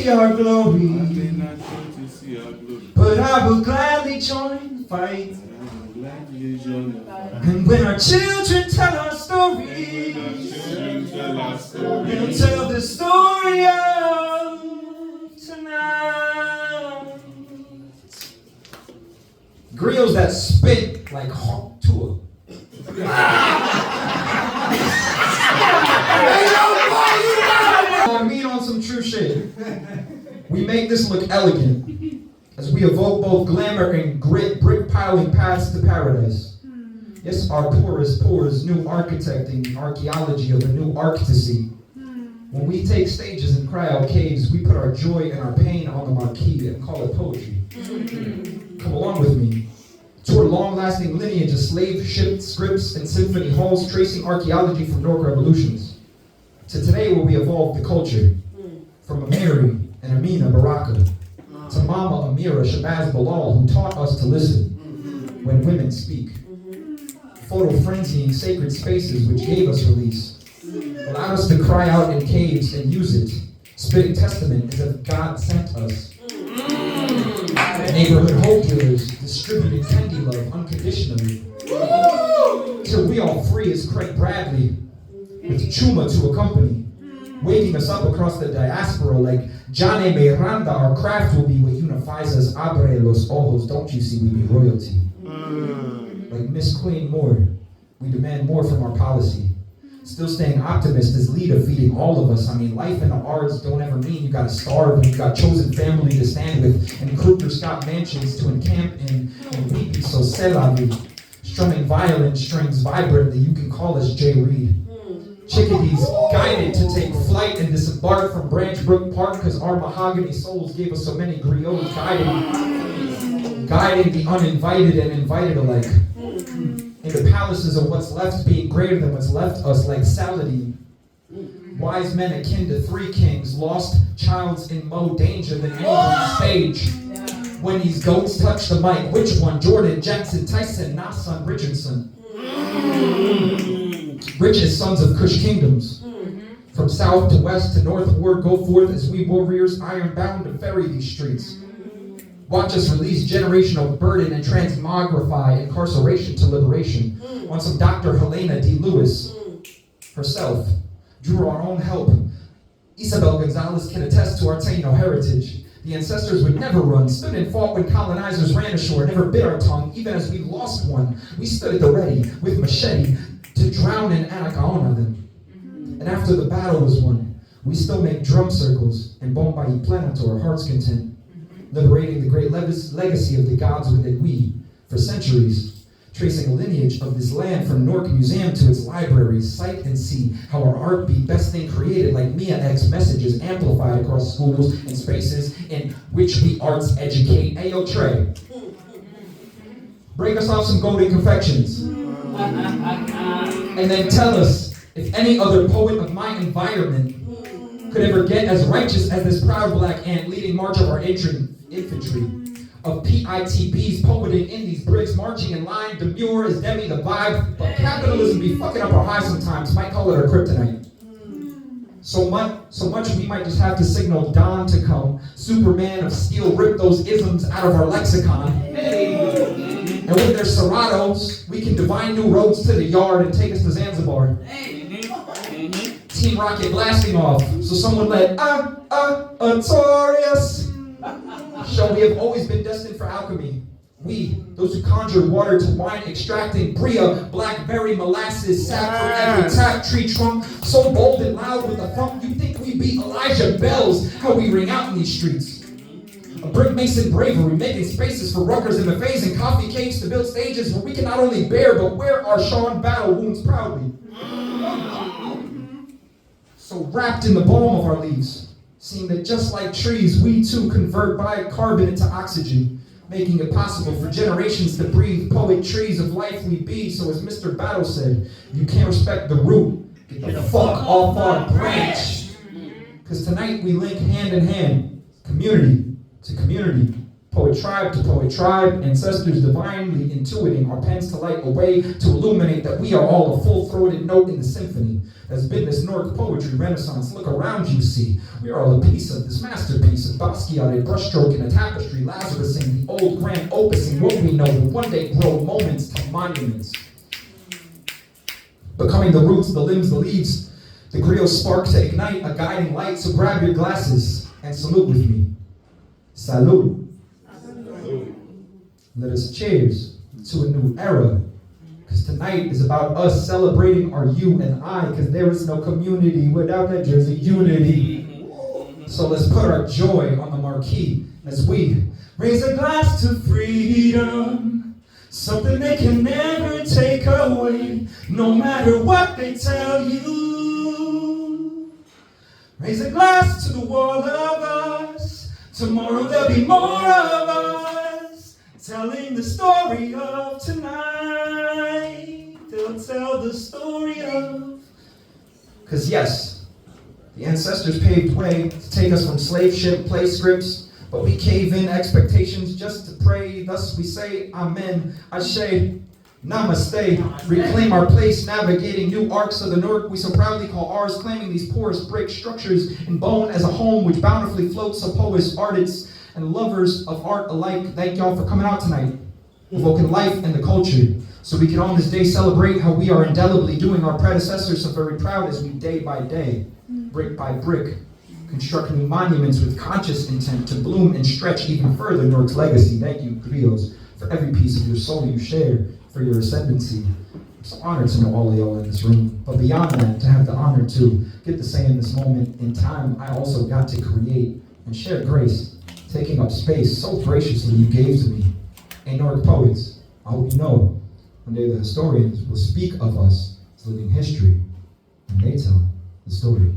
see our glory. may not live to see our glory. But I will gladly join the fight. I'm glad you joined the fight. And when our children tell our story, Children tell our story. they'll tell the story of tonight. Griots that spit like hawk tour. I mean on some true shit. We make this look elegant as we evoke both glamour and grit, brick piling paths to paradise. Yes, our poorest pores, new architecting the archaeology of a new arc to see. When we take stages in Cryout caves, we put our joy and our pain on the marquee and call it poetry. Come along with me. Toward a long-lasting lineage of slave shipped scripts and symphony halls tracing archaeology from Newark revolutions. To today where we evolved the culture. From Mary and Amina Baraka to Mama Amira Shabazz Bilal, who taught us to listen when women speak. Photo frenzying sacred spaces which gave us release. Allowed us to cry out in caves and use it. Spitting testament as if God sent us. Neighborhood hope dealers distributing candy love unconditionally. Till we all free as Craig Bradley with Chuma to accompany. Waking us up across the diaspora like Jane Miranda, our craft will be what unifies us. Abre los ojos, don't you see we be royalty. Like Miss Queen Moore, we demand more from our policy. Still staying optimist as leader feeding all of us. I mean, life in the arts don't ever mean you gotta starve and you got chosen family to stand with and Kruger Scott mansions to encamp in and we be so c'est la vie. Strumming violin strings vibrantly, you can call us Jay Reed. Chickadees guided to take flight and disembark from Branch Brook Park because our mahogany souls gave us so many griots guiding the uninvited and invited alike. In the palaces of what's left being greater than what's left us like Saladin. Wise men akin to three kings, lost childs in more danger than any on stage. When these goats touch the mic, which one? Jordan, Jackson, Tyson, Nasson, Richardson. Richest sons of Kush kingdoms. From south to west to northward, go forth as we warriors iron-bound to ferry these streets. Watch us release generational burden and transmogrify incarceration to liberation. On some Dr. Helena D. Lewis herself drew our own help. Isabel Gonzalez can attest to our Taino heritage. The ancestors would never run, stood and fought when colonizers ran ashore, never bit our tongue, even as we lost one. We stood at the ready with machete to drown in Anacaona them. And after the battle was won, we still make drum circles and bomba y plena to our heart's content. Liberating the great legacy of the gods within we, for centuries, tracing a lineage of this land from Newark Museum to its libraries, sight and see how our art be best thing created like Mia X messages amplified across schools and spaces in which we arts educate. Ayo Trey, break us off some golden confections. And then tell us if any other poet of my environment could ever get as righteous as this proud black ant leading march of our infantry of PITBs poeting in these bricks, marching in line, demure as Demi the vibe, but capitalism be fucking up our high sometimes, might call it our kryptonite. So much we might just have to signal Dawn to come, Superman of Steel rip those isms out of our lexicon. And with their serratos, we can divine new roads to the yard and take us to Zanzibar. Team Rocket blasting off, so someone let Notorious show we have always been destined for alchemy. We, those who conjure water to wine, extracting bria, blackberry, molasses, sap from every tap, tree trunk, so bold and loud with the funk, you think we be Elijah Bells, how we ring out in these streets. A brick mason bravery, making spaces for ruckers and buffets and coffee cakes to build stages where we can not only bear, but wear our Sean battle wounds proudly. So wrapped in the balm of our leaves, seeing that just like trees, we too convert biocarbon into oxygen, making it possible for generations to breathe. Poet trees of life we be, so as Mr. Battle said, if you can't respect the root, get the fuck off our branch. Because tonight we link hand in hand, community to community, Poet tribe to poet tribe, ancestors divinely intuiting our pens to light a way to illuminate that we are all a full-throated note in the symphony. There's been this Newark poetry renaissance. Look around you, see. We are all a piece of this masterpiece of Basquiat, a brushstroke in a tapestry, Lazarus in the old grand opus, and what we know will one day grow moments to monuments. Becoming the roots, the limbs, the leaves, the griot spark to ignite a guiding light. So grab your glasses and salute with me. Salute. Let us cheers to a new era. Because tonight is about us celebrating our you and I. Because there is no community without that Jersey unity. So let's put our joy on the marquee as we raise a glass to freedom. Something they can never take away, no matter what they tell you. Raise a glass to the world of us. Tomorrow there'll be more of us, telling the story of tonight. They'll tell the story of... Because yes, the ancestors paved way to take us from slave ship play scripts, but we cave in expectations just to pray. Thus we say, Amen, Ashe, Namaste. Reclaim our place, navigating new arcs of the Newark we so proudly call ours, claiming these porous brick structures in bone as a home which bountifully floats. So poets, artists, and lovers of art alike, thank y'all for coming out tonight, evoking life and the culture, so we can on this day celebrate how we are indelibly doing our predecessors so very proud as we day by day, brick by brick, construct new monuments with conscious intent to bloom and stretch even further Newark's legacy. Thank you, griots, for every piece of your soul you share, for your ascendancy. It's an honor to know all of y'all in this room. But beyond that, to have the honor to get to say in this moment in time, I also got to create and share grace, taking up space so graciously you gave to me. And Newark Poets, I hope you know, one day the historians will speak of us as living history, and they tell the story.